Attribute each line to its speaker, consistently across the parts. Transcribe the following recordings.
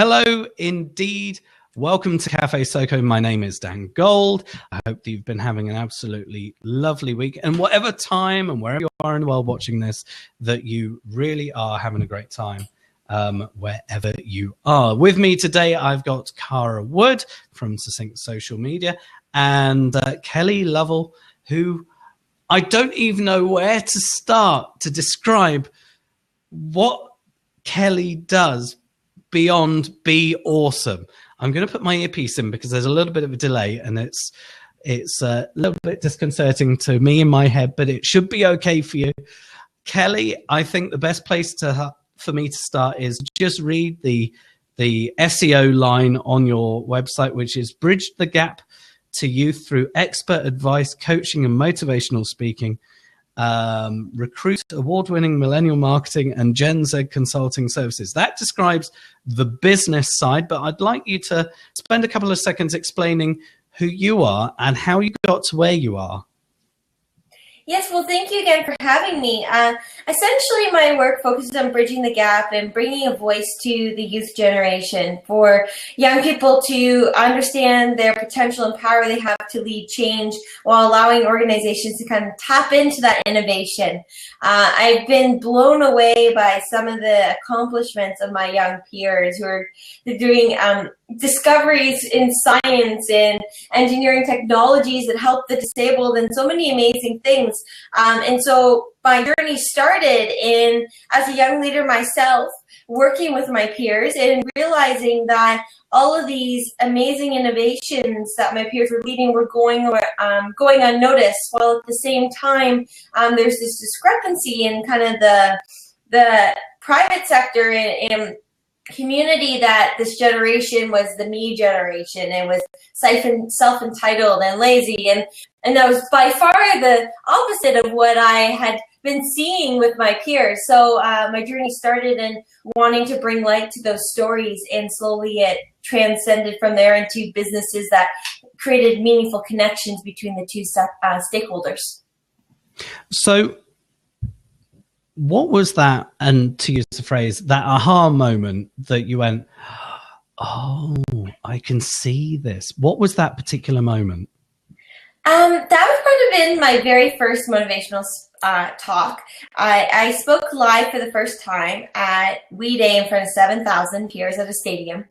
Speaker 1: Hello, indeed. Welcome to Cafe Soko. My name is Dan Gold. I hope that you've been having an absolutely lovely week. And whatever time and wherever you are in the world watching this, that you really are having a great time wherever you are. With me today, I've got Cara Wood from Succinct Social Media and Kelly Lovell, who I don't even know where to start to describe what Kelly does beyond be awesome. I'm going to put my earpiece in because there's a little bit of a delay and it's a little bit disconcerting to me in my head, but it should be okay for you. Kelly, I think the best place for me to start is just read the SEO line on your website, which is bridge the gap to youth through expert advice, coaching and motivational speaking. Recruit award-winning millennial marketing and Gen Z consulting services. That describes the business side, but I'd like you to spend a couple of seconds explaining who you are and how you got to where you are.
Speaker 2: Yes, well, thank you again for having me. Essentially, my work focuses on bridging the gap and bringing a voice to the youth generation for young people to understand their potential and power they have to lead change while allowing organizations to kind of tap into that innovation. I've been blown away by some of the accomplishments of my young peers who are doing discoveries in science and engineering technologies that help the disabled and so many amazing things. And so my journey started as a young leader myself, working with my peers and realizing that all of these amazing innovations that my peers were leading were going unnoticed, while at the same time there's this discrepancy in kind of the private sector and community that this generation was the me generation and was self-entitled and lazy, and that was by far the opposite of what I had been seeing with my peers. So my journey started in wanting to bring light to those stories, and slowly it transcended from there into businesses that created meaningful connections between the two stakeholders.
Speaker 1: So what was that, and to use the phrase, that aha moment that you went, oh, I can see this? What was that particular moment?
Speaker 2: That was kind of in my very first motivational talk. I spoke live for the first time at We Day in front of 7,000 peers at a stadium.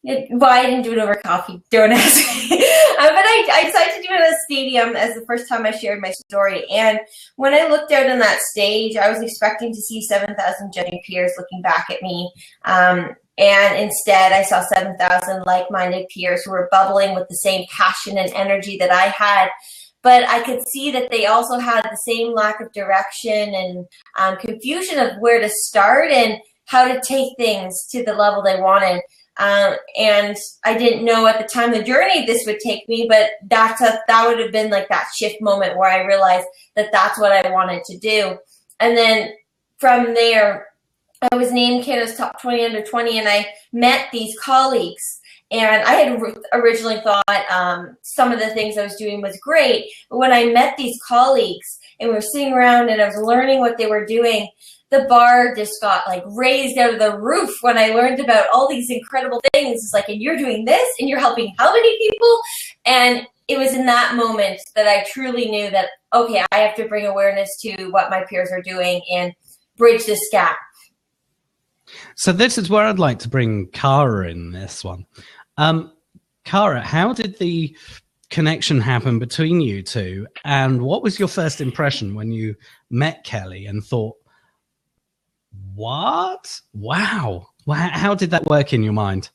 Speaker 2: Why I didn't do it over coffee, don't ask me. But I decided to do it at a stadium as the first time I shared my story. And when I looked out on that stage, I was expecting to see 7,000 genuine peers looking back at me. And instead, I saw 7,000 like-minded peers who were bubbling with the same passion and energy that I had. But I could see that they also had the same lack of direction and confusion of where to start and how to take things to the level they wanted. And I didn't know at the time the journey this would take me, but that would have been like that shift moment where I realized that that's what I wanted to do. And then from there, I was named Canada's Top 20 Under 20, and I met these colleagues. And I had originally thought some of the things I was doing was great, but when I met these colleagues and we were sitting around and I was learning what they were doing, the bar just got like raised out of the roof when I learned about all these incredible things. It's like, and you're doing this and you're helping how many people? And it was in that moment that I truly knew that, okay, I have to bring awareness to what my peers are doing and bridge this gap.
Speaker 1: So this is where I'd like to bring Cara in this one. Cara, how did the connection happen between you two? And what was your first impression when you met Kelly and thought, what? Wow. How did that work in your mind?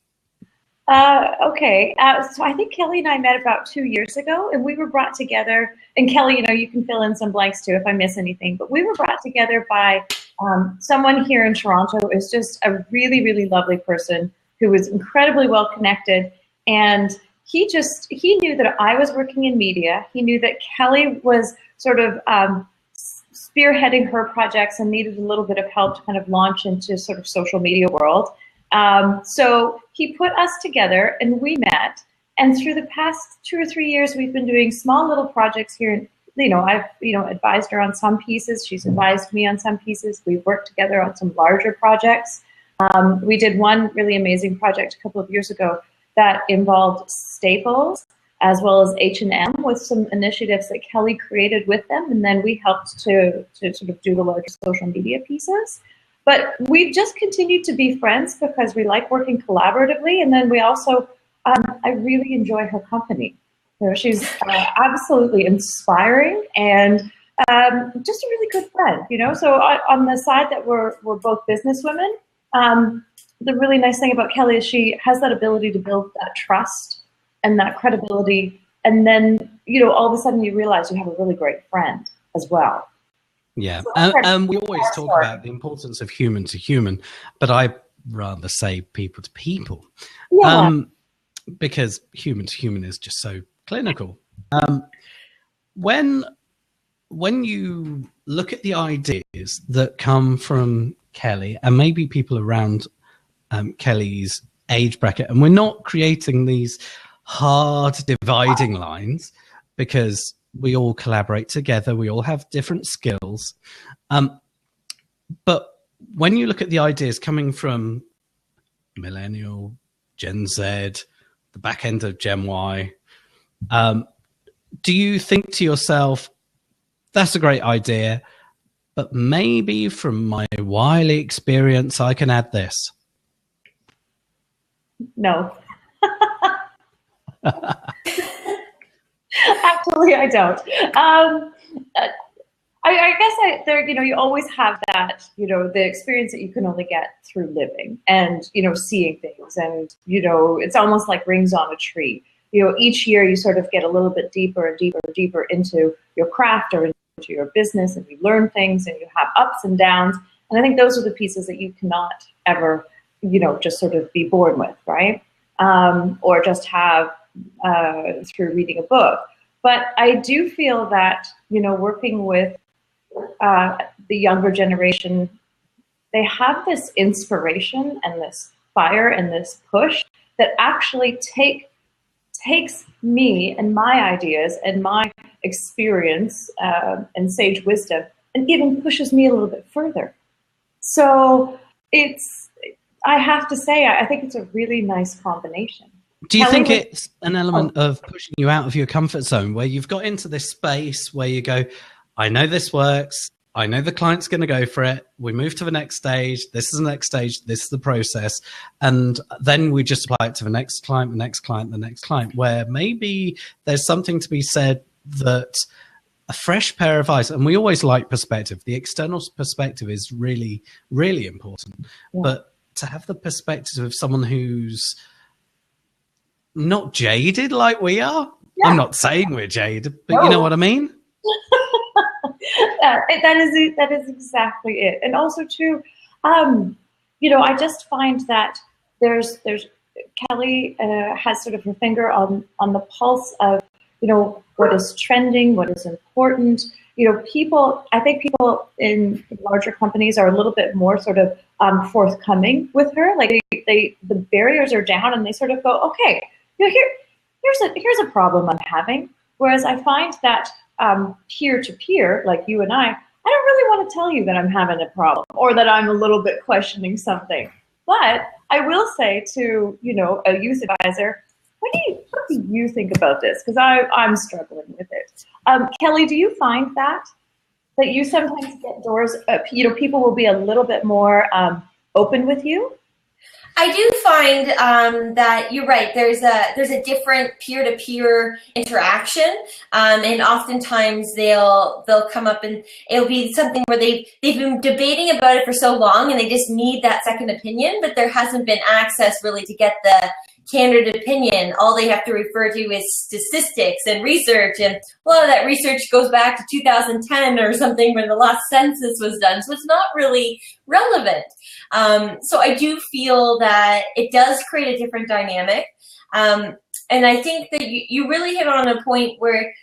Speaker 3: Okay. So I think Kelly and I met about 2 years ago, and we were brought together. And Kelly, you can fill in some blanks too if I miss anything. But we were brought together by someone here in Toronto who is just a really, really lovely person who was incredibly well connected. And he knew that I was working in media. He knew that Kelly was sort of spearheading her projects and needed a little bit of help to kind of launch into sort of social media world. So he put us together and we met. And through the past 2 or 3 years, we've been doing small little projects here. I've advised her on some pieces. She's advised me on some pieces. We've worked together on some larger projects. We did one really amazing project a couple of years ago that involved Staples as well as H&M with some initiatives that Kelly created with them, and then we helped to sort of do the larger social media pieces. But we've just continued to be friends because we like working collaboratively, and then we also, I really enjoy her company. You know, she's absolutely inspiring and just a really good friend. You know, so on the side that we're both businesswomen, the really nice thing about Kelly is she has that ability to build that trust and that credibility, and then, you know, all of a sudden you realize you have a really great friend as well.
Speaker 1: Yeah,
Speaker 3: So
Speaker 1: and we always talk about the importance of human to human, but I rather say people to people, because human to human is just so clinical. When you look at the ideas that come from Kelly and maybe people around Kelly's age bracket, and we're not creating these hard dividing lines because we all collaborate together, we all have different skills, but when you look at the ideas coming from Millennial, Gen Z, the back end of Gen Y, do you think to yourself, that's a great idea, but maybe from my wily experience I can add this?
Speaker 3: No. Actually, I don't. I guess there, you know, you always have that, you know, the experience that you can only get through living and, you know, seeing things, and, you know, it's almost like rings on a tree. You know, each year you sort of get a little bit deeper and deeper and deeper into your craft or into your business, and you learn things and you have ups and downs. And I think those are the pieces that you cannot ever, you know, just sort of be born with, right? Or just have through reading a book. But I do feel that, you know, working with the younger generation, they have this inspiration and this fire and this push that actually takes me and my ideas and my experience and sage wisdom and even pushes me a little bit further. So I have to say, I think it's a really nice combination.
Speaker 1: Do you think it's an element of pushing you out of your comfort zone where you've got into this space where you go, I know this works, I know the client's going to go for it, we move to the next stage, this is the next stage, this is the process, and then we just apply it to the next client, the next client, the next client, where maybe there's something to be said that a fresh pair of eyes, and we always like perspective, the external perspective is really, really important, but to have the perspective of someone who's not jaded like we are. Yeah. I'm not saying we're jaded, but you know what I mean?
Speaker 3: that is exactly it. And also too, you know, I just find that there's Kelly has sort of her finger on the pulse of, you know, what is trending, what is important. You know, I think people in larger companies are a little bit more sort of forthcoming with her. Like the barriers are down and they sort of go, okay, you know, here's a problem I'm having. Whereas I find that peer to peer, like you and I don't really want to tell you that I'm having a problem or that I'm a little bit questioning something. But I will say to, you know, a youth advisor, what do you think about this? Because I'm struggling with it. Kelly, do you find that you sometimes get doors, you know, people will be a little bit more open with you?
Speaker 2: I do find that you're right. There's a different peer-to-peer interaction, and oftentimes they'll come up and it'll be something where they've been debating about it for so long, and they just need that second opinion, but there hasn't been access really to get the candid opinion. All they have to refer to is statistics and research, and a lot of that research goes back to 2010 or something when the last census was done, so it's not really relevant. So I do feel that it does create a different dynamic, and I think that you really hit on a point where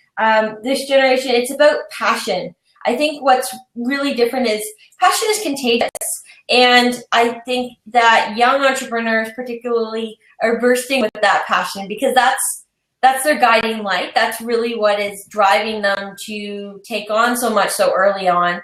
Speaker 2: this generation, it's about passion. I think what's really different is passion is contagious. And I think that young entrepreneurs particularly are bursting with that passion because that's that's their guiding light. That's really what is driving them to take on so much so early on.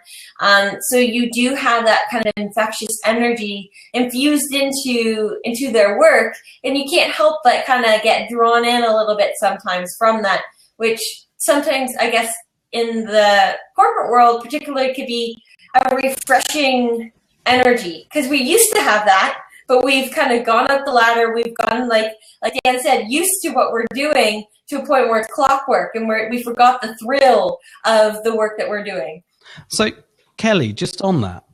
Speaker 2: So you do have that kind of infectious energy infused into their work, and you can't help but kind of get drawn in a little bit sometimes from that, which sometimes, I guess, in the corporate world particularly could be a refreshing energy, because we used to have that, but we've kind of gone up the ladder. We've gotten, like Dan said, used to what we're doing to a point where it's clockwork, and we forgot the thrill of the work that we're doing.
Speaker 1: So, Kelly, just on that,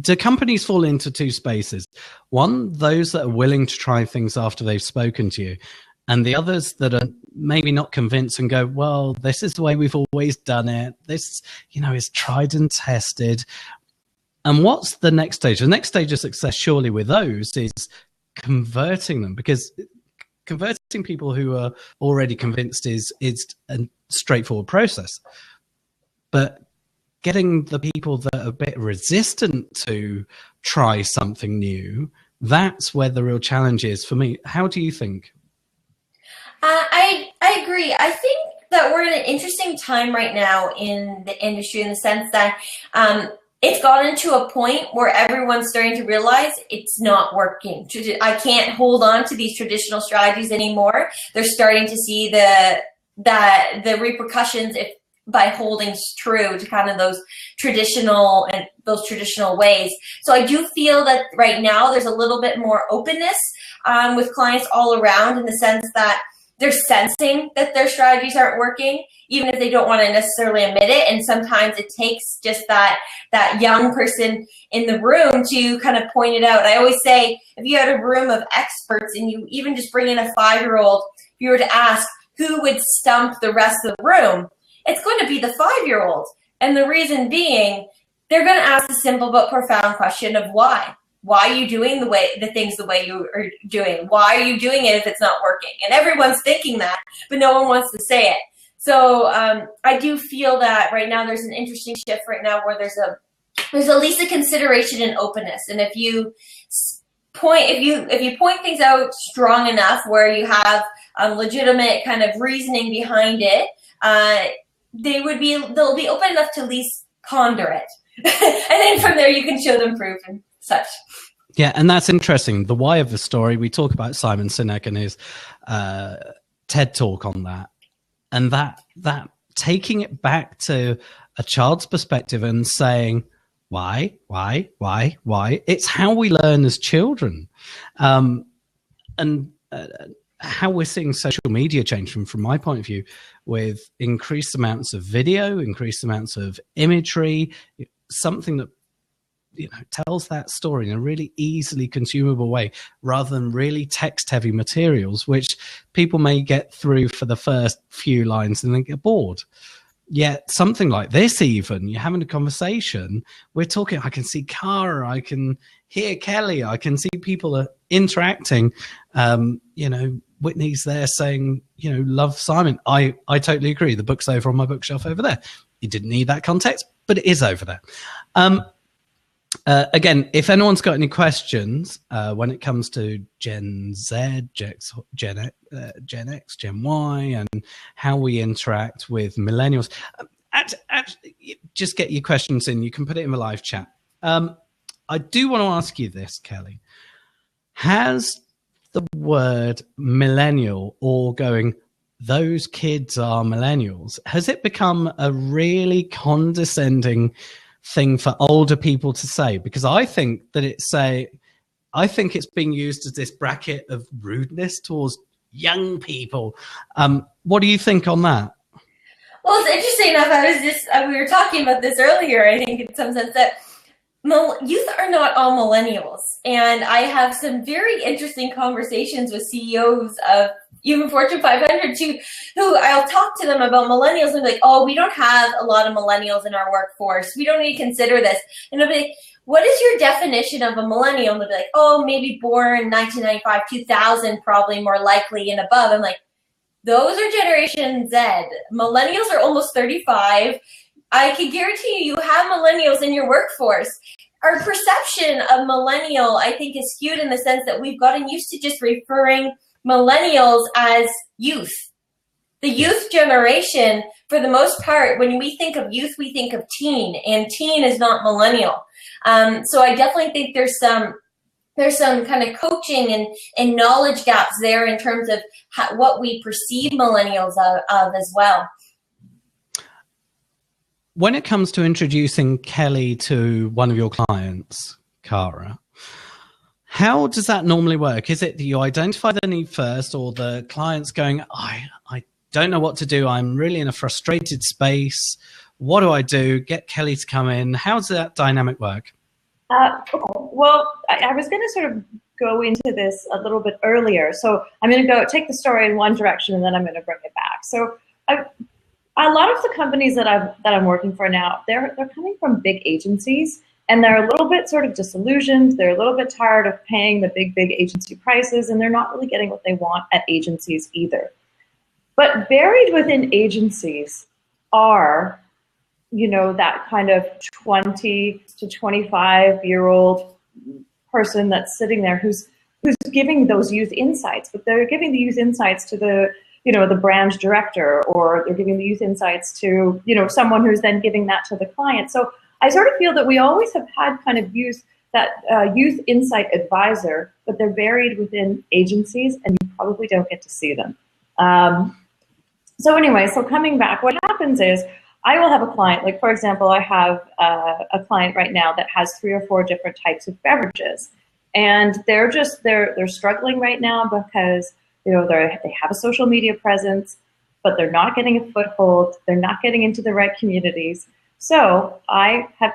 Speaker 1: do companies fall into two spaces? One, those that are willing to try things after they've spoken to you, and the others that are maybe not convinced and go, well, this is the way we've always done it. This, is tried and tested. And what's the next stage? The next stage of success, surely, with those is converting them, because converting people who are already convinced is a straightforward process. But getting the people that are a bit resistant to try something new, that's where the real challenge is for me. How do you think?
Speaker 2: I agree. I think that we're in an interesting time right now in the industry, in the sense that it's gotten to a point where everyone's starting to realize it's not working. I can't hold on to these traditional strategies anymore. They're starting to see the repercussions by holding true to kind of those traditional ways. So I do feel that right now there's a little bit more openness with clients all around, in the sense that they're sensing that their strategies aren't working, even if they don't want to necessarily admit it. And sometimes it takes just that young person in the room to kind of point it out. I always say, if you had a room of experts and you even just bring in a 5-year-old, if you were to ask who would stump the rest of the room, it's going to be the 5-year-old. And the reason being, they're going to ask the simple but profound question of why. Why are you doing the things the way you are doing? Why are you doing it if it's not working? And everyone's thinking that, but no one wants to say it. So I do feel that right now there's an interesting shift right now where there's at least a consideration and openness. And if you point things out strong enough where you have legitimate kind of reasoning behind it, they'll be open enough to at least ponder it. And then from there you can show them proof and such.
Speaker 1: Yeah, and that's interesting. The why of the story, we talk about Simon Sinek and his TED talk on that. And that taking it back to a child's perspective and saying, why? It's how we learn as children. And how we're seeing social media change from my point of view, with increased amounts of video, increased amounts of imagery, something that tells that story in a really easily consumable way, rather than really text-heavy materials, which people may get through for the first few lines and then get bored. Yet something like this, even you're having a conversation, we're talking, I can see Cara, I can hear Kelly, I can see people are interacting. Whitney's there saying, love Simon. I totally agree. The book's over on my bookshelf over there. You didn't need that context, but it is over there. Again, if anyone's got any questions when it comes to Gen Z, Gen X, Gen Y, and how we interact with millennials, just get your questions in. You can put it in the live chat. I do want to ask you this, Kelly. Has the word millennial, or going, those kids are millennials, has it become a really condescending thing for older people to say? Because I think that it's being used as this bracket of rudeness towards young people. What do you think on that?
Speaker 2: Well, it's interesting enough. We were talking about this earlier. I think in some sense that youth are not all millennials, and I have some very interesting conversations with CEOs of even Fortune 500 who I'll talk to them about millennials, and they're like, oh, we don't have a lot of millennials in our workforce. We don't even consider this. And I'll be like, what is your definition of a millennial? And they'll be like, oh, maybe born 1995, 2000, probably more likely and above. I'm like, those are Generation Z. Millennials are almost 35. I can guarantee you have millennials in your workforce. Our perception of millennial, I think, is skewed in the sense that we've gotten used to just referring millennials as youth. The youth generation, for the most part, when we think of youth, we think of teen, and teen is not millennial. So I definitely think there's some kind of coaching and knowledge gaps there in terms of what we perceive millennials of as well.
Speaker 1: When it comes to introducing Kelly to one of your clients, Cara, how does that normally work? Is it that you identify the need first, or the client's going, I don't know what to do, I'm really in a frustrated space, what do I do? Get Kelly to come in. How does that dynamic work?
Speaker 3: Well, I was going to sort of go into this a little bit earlier. So I'm going to take the story in one direction, and then I'm going to bring it back. So a lot of the companies that I'm working for now, they're coming from big agencies, and they're a little bit sort of disillusioned. They're a little bit tired of paying the big agency prices, and they're not really getting what they want at agencies either. But buried within agencies are, that kind of 20 to 25-year-old person that's sitting there who's giving those youth insights, but they're giving the youth insights to the brand director, or they're giving the youth insights to, someone who's then giving that to the client. So I sort of feel that we always have had kind of youth insight advisor, but they're buried within agencies, and you probably don't get to see them. So anyway, so coming back, what happens is I will have a client, like for example, I have a client right now that has 3 or 4 different types of beverages, and they're struggling right now because they have a social media presence, but they're not getting a foothold. They're not getting into the right communities. So I have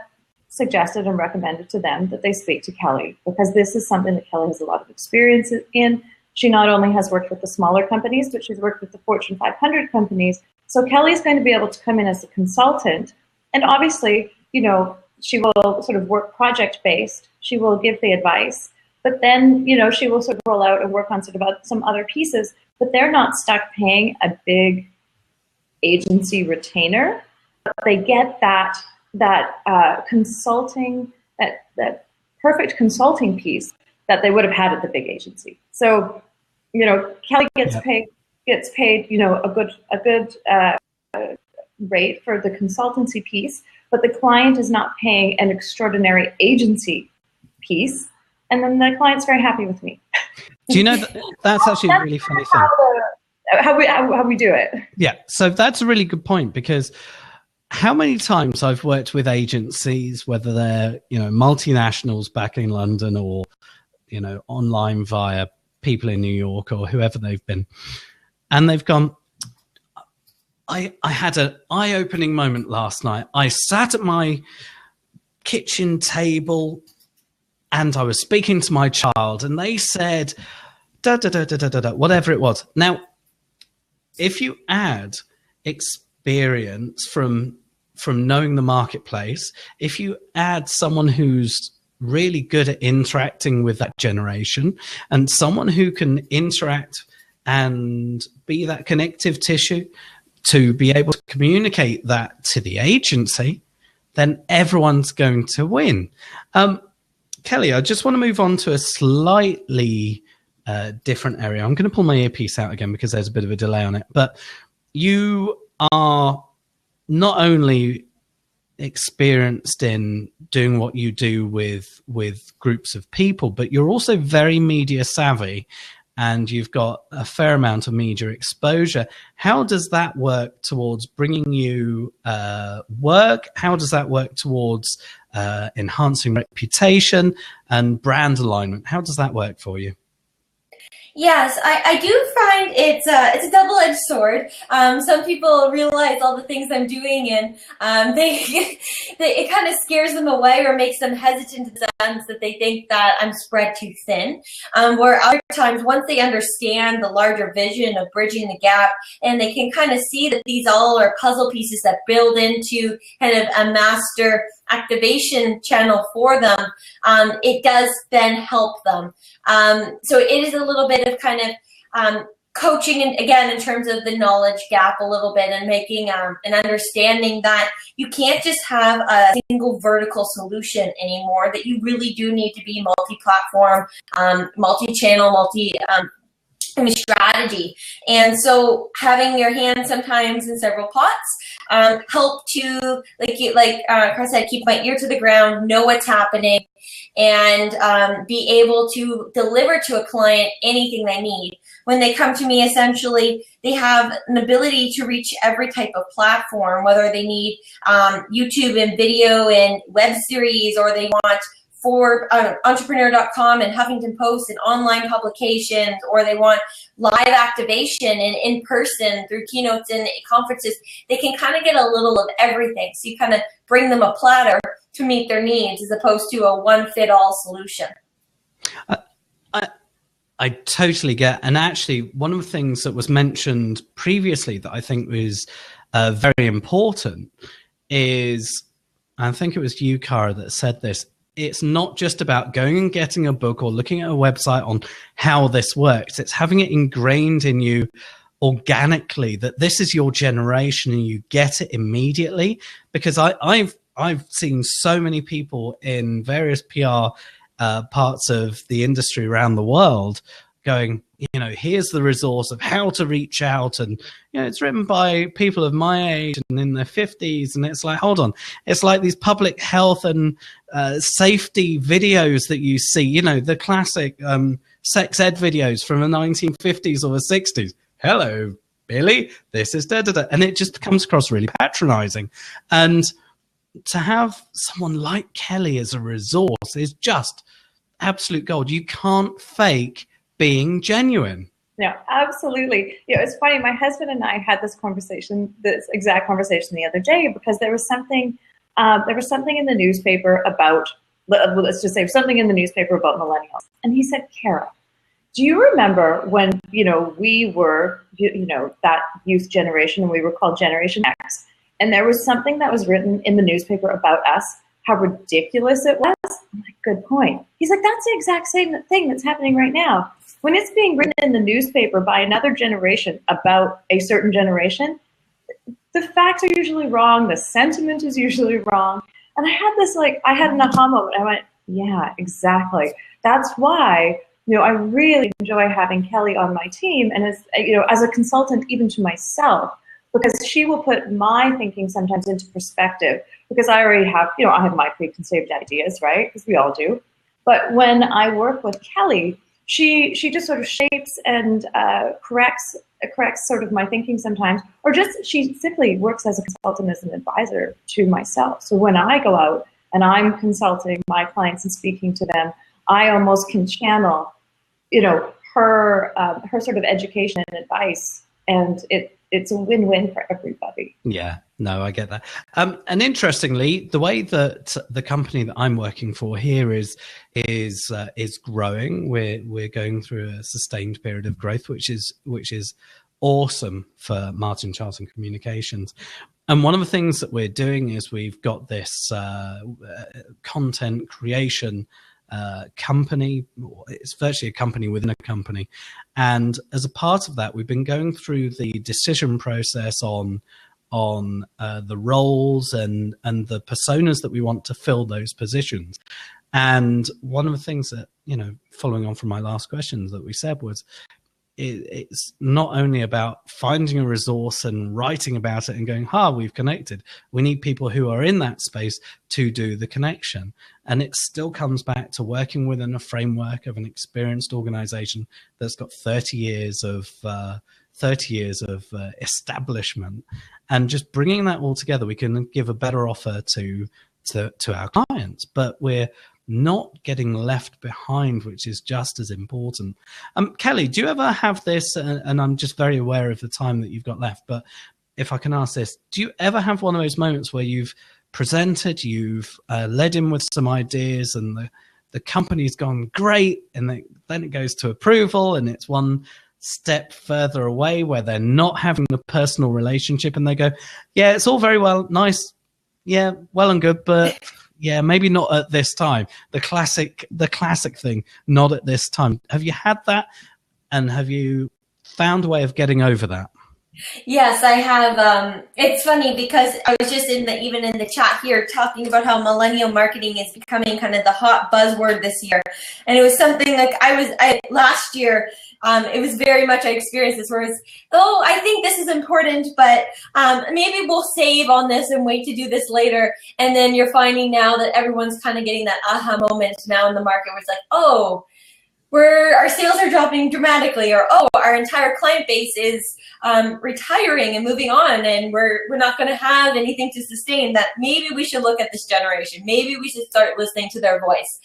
Speaker 3: suggested and recommended to them that they speak to Kelly, because this is something that Kelly has a lot of experience in. She not only has worked with the smaller companies, but she's worked with the Fortune 500 companies. So Kelly's going to be able to come in as a consultant. And obviously, she will sort of work project-based. She will give the advice. But then, she will sort of roll out and work on sort of some other pieces. But they're not stuck paying a big agency retainer. They get that consulting, that perfect consulting piece that they would have had at the big agency. So, Kelly gets paid, a good rate for the consultancy piece, but the client is not paying an extraordinary agency piece, and then the client's very happy with me.
Speaker 1: Do you know that's actually a really funny thing?
Speaker 3: How we do it?
Speaker 1: Yeah, so that's a really good point, because how many times I've worked with agencies, whether they're multinationals back in London, or online via people in New York, or whoever they've been, and they've gone, I had an eye-opening moment last night. I sat at my kitchen table and I was speaking to my child, and they said whatever it was. Now, if you add experience from knowing the marketplace, if you add someone who's really good at interacting with that generation, and someone who can interact and be that connective tissue to be able to communicate that to the agency, then everyone's going to win. Kelly, I just want to move on to a slightly different area. I'm going to pull my earpiece out again because there's a bit of a delay on it. But you are not only experienced in doing what you do with groups of people, but you're also very media savvy, and you've got a fair amount of media exposure. How does that work towards bringing you work? How does that work towards enhancing reputation and brand alignment? How does that work for you?
Speaker 2: Yes, I do find it's a double-edged sword. Some people realize all the things I'm doing, and it kind of scares them away or makes them hesitant in the sense that they think that I'm spread too thin. Where other times, once they understand the larger vision of bridging the gap, and they can kind of see that these all are puzzle pieces that build into kind of a master activation channel for them, it does then help them. So it is a little bit of kind of coaching, and again, in terms of the knowledge gap a little bit, and making an understanding that you can't just have a single vertical solution anymore, that you really do need to be multi-platform, multi-channel, strategy. And so having your hands sometimes in several pots help to, like Chris said, keep my ear to the ground, know what's happening, and be able to deliver to a client anything they need. When they come to me, essentially, they have an ability to reach every type of platform, whether they need YouTube and video and web series, or they want for entrepreneur.com and Huffington Post and online publications, or they want live activation and in person through keynotes and conferences. They can kind of get a little of everything. So you kind of bring them a platter to meet their needs, as opposed to a one-fit-all solution.
Speaker 1: I totally get. And actually, one of the things that was mentioned previously that I think was very important is, I think it was you, Cara, that said this. It's not just about going and getting a book or looking at a website on how this works. It's having it ingrained in you organically that this is your generation and you get it immediately. Because I've seen so many people in various PR parts of the industry around the world going, here's the resource of how to reach out. And, it's written by people of my age and in their 50s. And it's like, hold on. It's like these public health and safety videos that you see, the classic sex ed videos from the 1950s or the 60s. Hello, Billy, this is da-da-da. And it just comes across really patronizing. And to have someone like Kelly as a resource is just absolute gold. You can't fake being genuine.
Speaker 3: No, absolutely. It's funny. My husband and I had this exact conversation the other day, because there was something in the newspaper about, let's just say something in the newspaper about millennials. And he said, Cara, do you remember when, we were, that youth generation, and we were called Generation X, and there was something that was written in the newspaper about us, how ridiculous it was? I'm like, good point. He's like, that's the exact same thing that's happening right now. When it's being written in the newspaper by another generation about a certain generation, the facts are usually wrong, the sentiment is usually wrong. And I had an aha moment. I went, yeah, exactly. That's why, I really enjoy having Kelly on my team, and as a consultant even to myself, because she will put my thinking sometimes into perspective, because I already have, I have my preconceived ideas, right? Because we all do. But when I work with Kelly, she just sort of shapes and corrects sort of my thinking sometimes, or just she simply works as a consultant, as an advisor to myself. So when I go out and I'm consulting my clients and speaking to them, I almost can channel, her sort of education and advice, and it's a win-win for everybody.
Speaker 1: Yeah, no, I get that. And interestingly, the way that the company that I'm working for here is growing. We're going through a sustained period of growth, which is awesome for Martin Charlton Communications. And one of the things that we're doing is we've got this content creation company. It's virtually a company within a company, and as a part of that, we've been going through the decision process on the roles and the personas that we want to fill those positions. And one of the things that, following on from my last questions that we said was, it's not only about finding a resource and writing about it and going, we've connected. We need people who are in that space to do the connection. And it still comes back to working within a framework of an experienced organization that's got 30 years of establishment, and just bringing that all together, we can give a better offer to our clients. But we're not getting left behind, which is just as important. Kelly, do you ever have this, and I'm just very aware of the time that you've got left, but if I can ask this, do you ever have one of those moments where you've presented, you've led in with some ideas, and the company's gone great, and then it goes to approval, and it's one step further away where they're not having the personal relationship, and they go, yeah, it's all very well, nice, yeah, well and good, but yeah, maybe not at this time. The classic thing, not at this time. Have you had that? And have you found a way of getting over that?
Speaker 2: Yes, I have. It's funny because I was just even in the chat here talking about how millennial marketing is becoming kind of the hot buzzword this year, and it was something like I last year. It was very much I experienced this where it's, oh, I think this is important, but maybe we'll save on this and wait to do this later. And then you're finding now that everyone's kind of getting that aha moment now in the market where it's like, oh, our sales are dropping dramatically, or oh, our entire client base is retiring and moving on, and we're not going to have anything to sustain. That maybe we should look at this generation. Maybe we should start listening to their voice.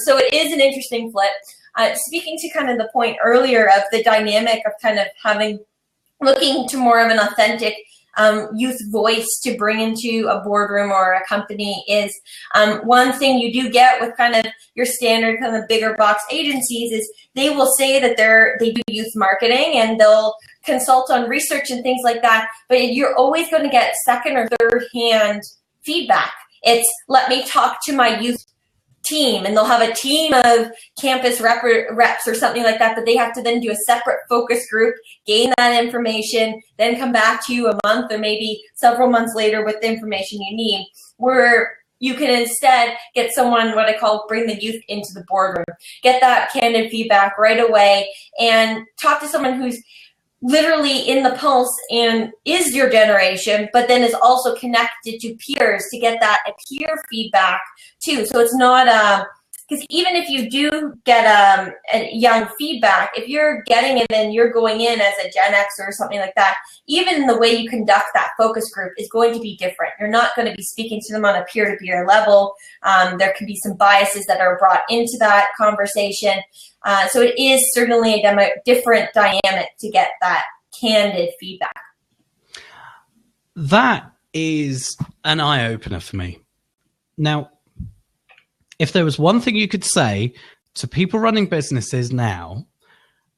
Speaker 2: So it is an interesting flip. Speaking to kind of the point earlier of the dynamic of kind of looking to more of an authentic youth voice to bring into a boardroom or a company is one thing you do get with kind of your standard kind of bigger box agencies is they will say that they do youth marketing and they'll consult on research and things like that, but you're always going to get second or third hand feedback. It's let me talk to my youth team, and they'll have a team of campus reps or something like that, but they have to then do a separate focus group, gain that information, then come back to you a month or maybe several months later with the information you need, where you can instead get someone, what I call bring the youth into the boardroom, get that candid feedback right away, and talk to someone who's literally in the pulse and is your generation, but then is also connected to peers to get that peer feedback too. So it's not because even if you do get a young feedback, if you're getting it and you're going in as a Gen X or something like that, even the way you conduct that focus group is going to be different. You're not going to be speaking to them on a peer-to-peer level. There can be some biases that are brought into that conversation. So it is certainly a different dynamic to get that candid feedback.
Speaker 1: That is an eye-opener for me. Now, if there was one thing you could say to people running businesses now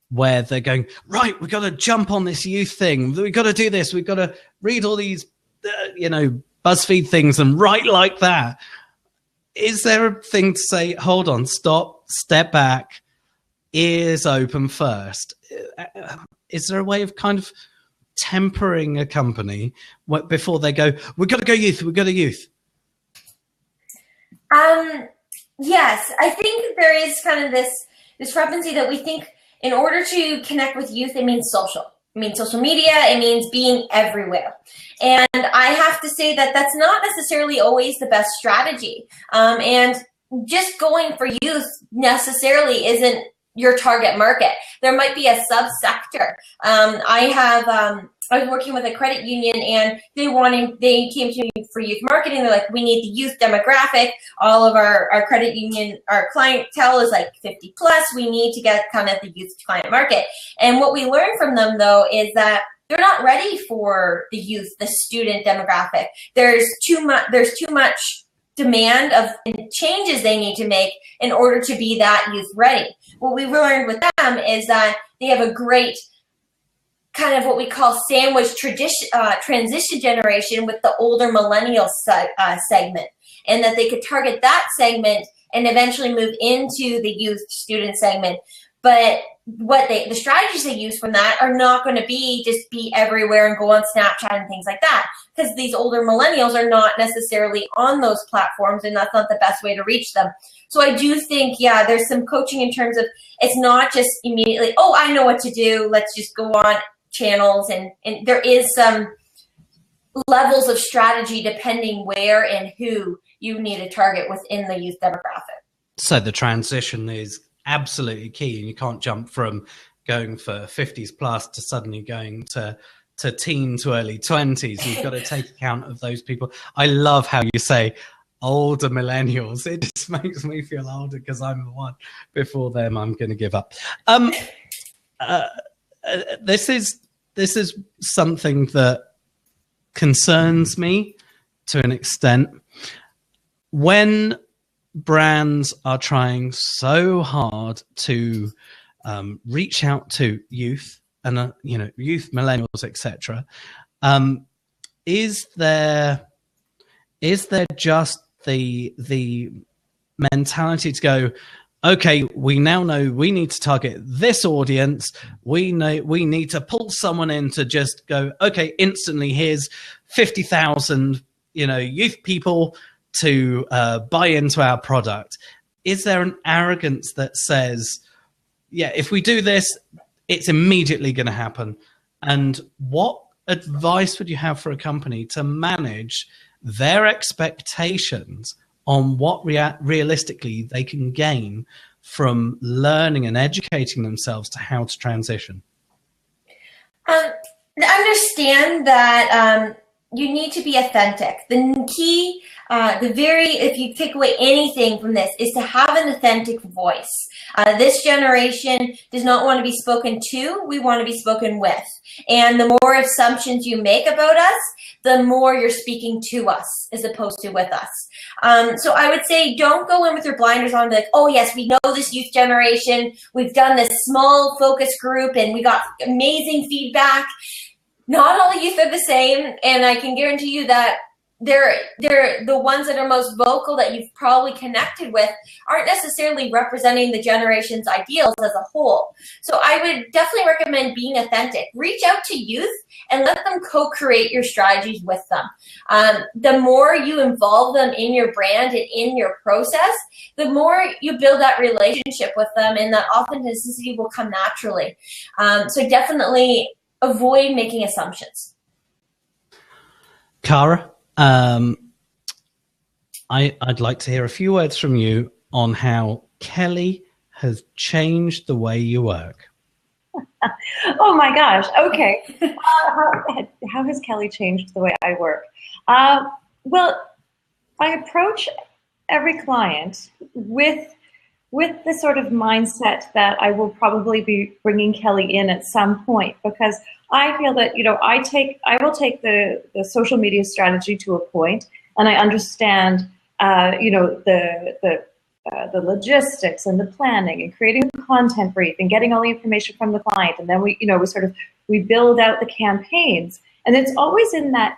Speaker 1: where they're going, right, we've got to jump on this youth thing. We've got to do this. We've got to read all these, BuzzFeed things and write like that. Is there a thing to say, hold on, stop, step back, ears open first? Is there a way of kind of tempering a company before they go, we've got to go youth, we've got to youth?
Speaker 2: Yes, I think there is kind of this discrepancy that we think in order to connect with youth, it means social. It means social media. It means being everywhere. And I have to say that that's not necessarily always the best strategy. And just going for youth necessarily isn't your target market. There might be a subsector. I was working with a credit union and they came to me for youth marketing. They're like, we need the youth demographic. All of our credit union, our clientele is like 50 plus. We need to get kind of the youth client market. And what we learned from them though, is that they're not ready for the youth, the student demographic. There's too much demand of changes they need to make in order to be that youth ready. What we learned with them is that they have a great kind of what we call sandwich transition generation with the older millennial segment, and that they could target that segment and eventually move into the youth student segment. But the strategies they use from that are not going to be just be everywhere and go on Snapchat and things like that, because these older millennials are not necessarily on those platforms, and that's not the best way to reach them. So I do think, yeah, there's some coaching in terms of it's not just immediately, oh, I know what to do, let's just go on channels, and there is some levels of strategy depending where and who you need to target within the youth demographic. So
Speaker 1: the transition is absolutely key, and you can't jump from going for 50s plus to suddenly going to teen to early 20s. You've got to take account of those people. I love how you say older millennials. It just makes me feel older because I'm the one before them. I'm going to give up. This is something that concerns me to an extent. When brands are trying so hard to reach out to youth and youth, millennials, etc., is there just the mentality to go, okay, we now know we need to target this audience. We know we need to pull someone in to just go, okay, instantly here's 50,000, youth people to buy into our product. Is there an arrogance that says, yeah, if we do this, it's immediately going to happen? And what advice would you have for a company to manage their expectations on what realistically they can gain from learning and educating themselves to how to transition?
Speaker 2: Understand that you need to be authentic. The key, if you take away anything from this, is to have an authentic voice. This generation does not want to be spoken to. We want to be spoken with. And the more assumptions you make about us, the more you're speaking to us as opposed to with us. So I would say don't go in with your blinders on, like, oh yes, we know this youth generation. We've done this small focus group and we got amazing feedback. Not all youth are the same, and I can guarantee you that they're the ones that are most vocal that you've probably connected with aren't necessarily representing the generation's ideals as a whole. So I would definitely recommend being authentic. Reach out to youth and let them co-create your strategies with them. The more you involve them in your brand and in your process, the more you build that relationship with them, and that authenticity will come naturally. So definitely avoid making assumptions.
Speaker 1: Cara, I'd like to hear a few words from you on how Kelly has changed the way you work.
Speaker 3: Oh my gosh. Okay. How has Kelly changed the way I work? Well, I approach every client with the sort of mindset that I will probably be bringing Kelly in at some point, because I feel that, I will take the social media strategy to a point, and I understand, the logistics and the planning and creating a content brief and getting all the information from the client. And then we build out the campaigns. And it's always in that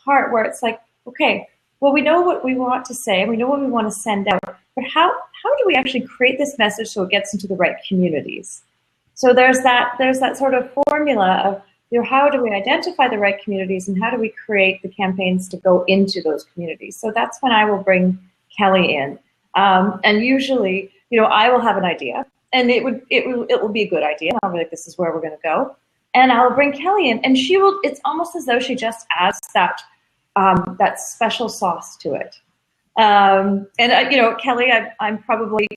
Speaker 3: part where it's like, okay, well, we know what we want to say and we know what we want to send out, but how do we actually create this message so it gets into the right communities? So there's that sort of formula of, how do we identify the right communities and how do we create the campaigns to go into those communities? So that's when I will bring Kelly in. And usually, I will have an idea, and it will be a good idea. I'll be like, this is where we're going to go. And I'll bring Kelly in, and it's almost as though she just adds that special sauce to it. Kelly, I'm probably,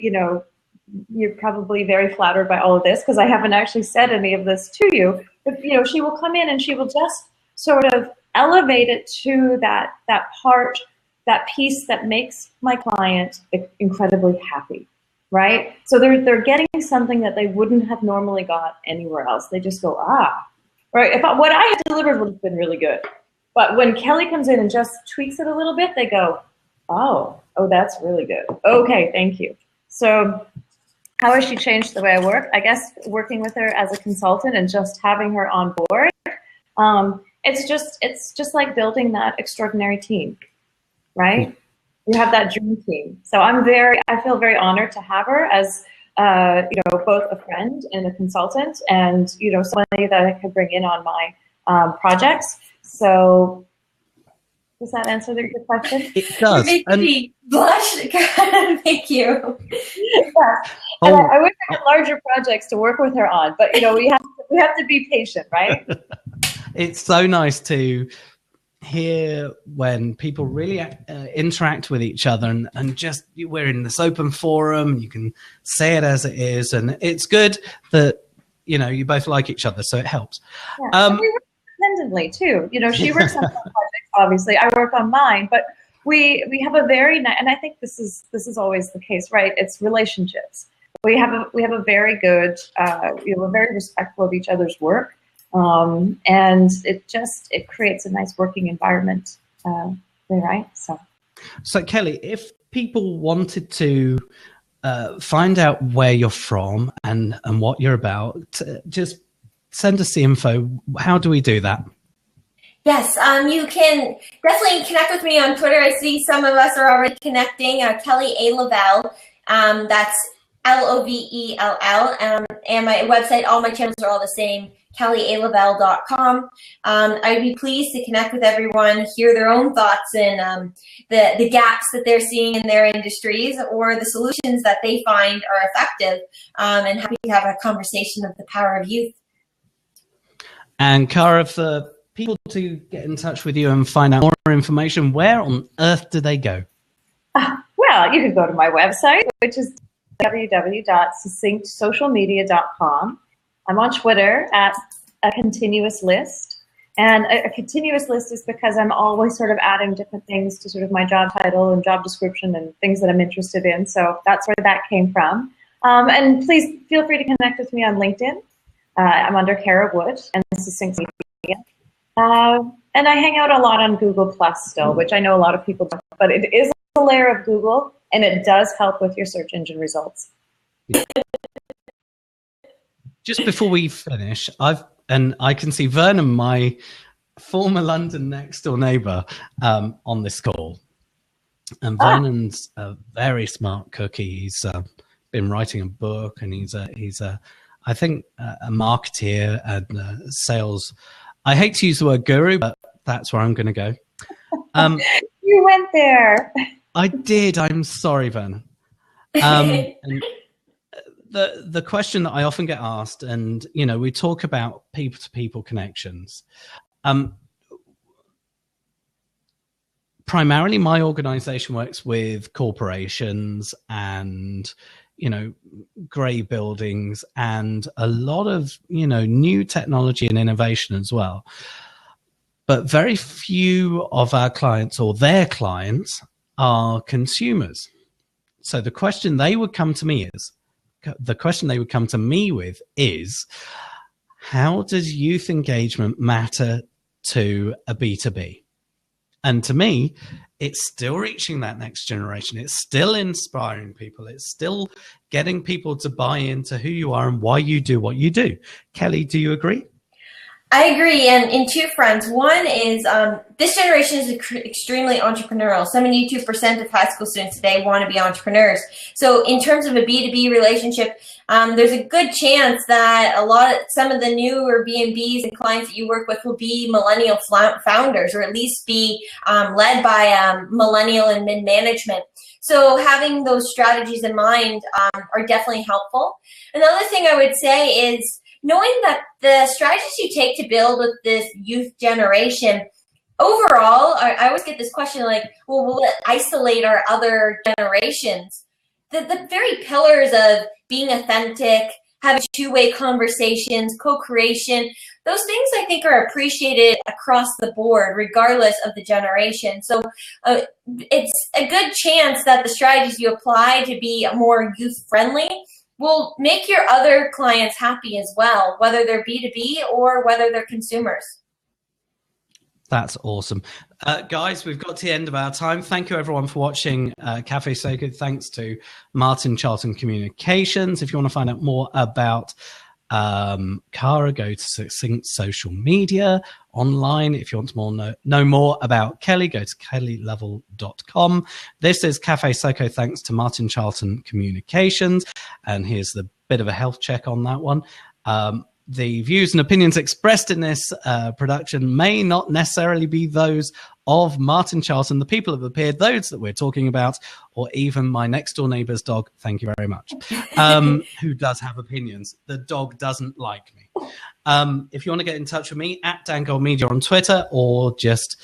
Speaker 3: you're probably very flattered by all of this because I haven't actually said any of this to you, but, she will come in and she will just sort of elevate it to that part, that piece that makes my client incredibly happy, right? So they're getting something that they wouldn't have normally got anywhere else. They just go, right? What I had delivered would have been really good. But when Kelly comes in and just tweaks it a little bit, they go, oh, that's really good. Okay, thank you. So how has she changed the way I work? I guess working with her as a consultant and just having her on board, it's just like building that extraordinary team, right? You have that dream team. So I feel very honored to have her as both a friend and a consultant, and somebody that I could bring in on my projects. So does that answer your question?
Speaker 1: It does.
Speaker 2: You make me blush. Thank you.
Speaker 3: Yeah. And I wish I had larger projects to work with her on, but we have to be patient, right?
Speaker 1: It's so nice to hear when people really interact with each other, and just we're in this open forum and you can say it as it is, and it's good that you both like each other, so it helps.
Speaker 3: Yeah. We work independently too. She works on her projects, obviously I work on mine, but we have a very nice, and I think this is always the case, right? It's relationships. We have a very good, we're very respectful of each other's work. And it creates a nice working environment, right?
Speaker 1: So Kelly, if people wanted to find out where you're from and what you're about, just send us the info. How do we do that?
Speaker 2: Yes, you can definitely connect with me on Twitter. I see some of us are already connecting. Kelly A. Lavelle That's Lovell. And my website, all my channels are all the same, kellyalavelle.com. I'd be pleased to connect with everyone, hear their own thoughts and the gaps that they're seeing in their industries or the solutions that they find are effective, and happy to have a conversation of the power of youth.
Speaker 1: And Cara, for people to get in touch with you and find out more information, where on earth do they go?
Speaker 3: Well, you can go to my website, which is www.succinctsocialmedia.com. I'm on Twitter at a continuous list. And a continuous list is because I'm always sort of adding different things to sort of my job title and job description and things that I'm interested in. So that's where that came from. And please feel free to connect with me on LinkedIn. I'm under Cara Wood and Succinct Media. And I hang out a lot on Google Plus still, which I know a lot of people don't, but it is a layer of Google and it does help with your search engine results.
Speaker 1: Just before we finish, I can see Vernon, my former London next door neighbor, on this call. And Vernon's a very smart cookie. He's been writing a book, and he's I think a marketeer and sales. I hate to use the word guru, but that's where I'm going to go.
Speaker 3: You went there.
Speaker 1: I did. I'm sorry, Vernon. And the question that I often get asked, and we talk about people-to-people connections. Primarily, my organization works with corporations and grey buildings and a lot of new technology and innovation as well. But very few of our clients or their clients are consumers. So the question they would come to me with is, how does youth engagement matter to a B2B? And to me, it's still reaching that next generation. It's still inspiring people. It's still getting people to buy into who you are and why you do what you do. Kelly, do you agree?
Speaker 2: I agree, and in two fronts. One is this generation is extremely entrepreneurial. 72% of high school students today want to be entrepreneurs. So in terms of a B2B relationship, there's a good chance that some of the newer B&Bs and clients that you work with will be millennial founders, or at least be led by millennial and mid-management. So having those strategies in mind are definitely helpful. Another thing I would say is knowing that the strategies you take to build with this youth generation, overall, I always get this question like, well, will it isolate our other generations? The very pillars of being authentic, having two-way conversations, co-creation, those things I think are appreciated across the board, regardless of the generation. So it's a good chance that the strategies you apply to be more youth-friendly will make your other clients happy as well, whether they're B2B or whether they're consumers.
Speaker 1: That's awesome. Guys, we've got to the end of our time. Thank you, everyone, for watching Cafe So Good. Thanks to Martin Charlton Communications. If you want to find out more about Cara, go to Succinct Social Media online. If you want to know more about Kelly, go to kellylevel.com. This is Cafe Soco, thanks to Martin Charlton Communications. And here's the bit of a health check on that one. The views and opinions expressed in this production may not necessarily be those of Martin Charlton, the people who have appeared, those that we're talking about, or even my next door neighbor's dog, thank you very much, who does have opinions. The dog doesn't like me. If you want to get in touch with me, at Dan Gold Media on Twitter, or just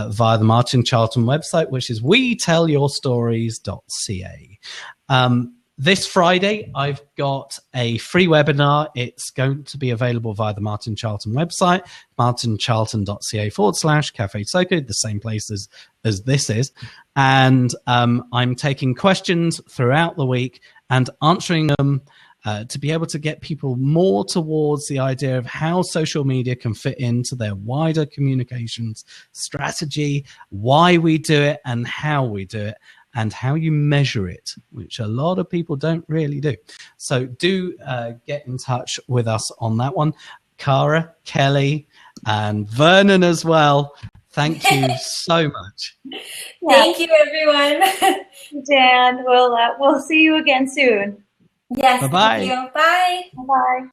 Speaker 1: via the Martin Charlton website, which is wetellyourstories.ca. This Friday, I've got a free webinar. It's going to be available via the Martin Charlton website, martincharlton.ca/Cafe Soco, the same place as this is. And I'm taking questions throughout the week and answering them to be able to get people more towards the idea of how social media can fit into their wider communications strategy, why we do it and how we do it, and how you measure it, which a lot of people don't really do. So do get in touch with us on that one. Cara, Kelly, and Vernon as well, Thank you so much.
Speaker 2: Thank you, everyone.
Speaker 3: Dan, we'll see you again soon.
Speaker 2: Yes,
Speaker 1: Bye-bye.
Speaker 2: thank you. Bye.
Speaker 3: Bye.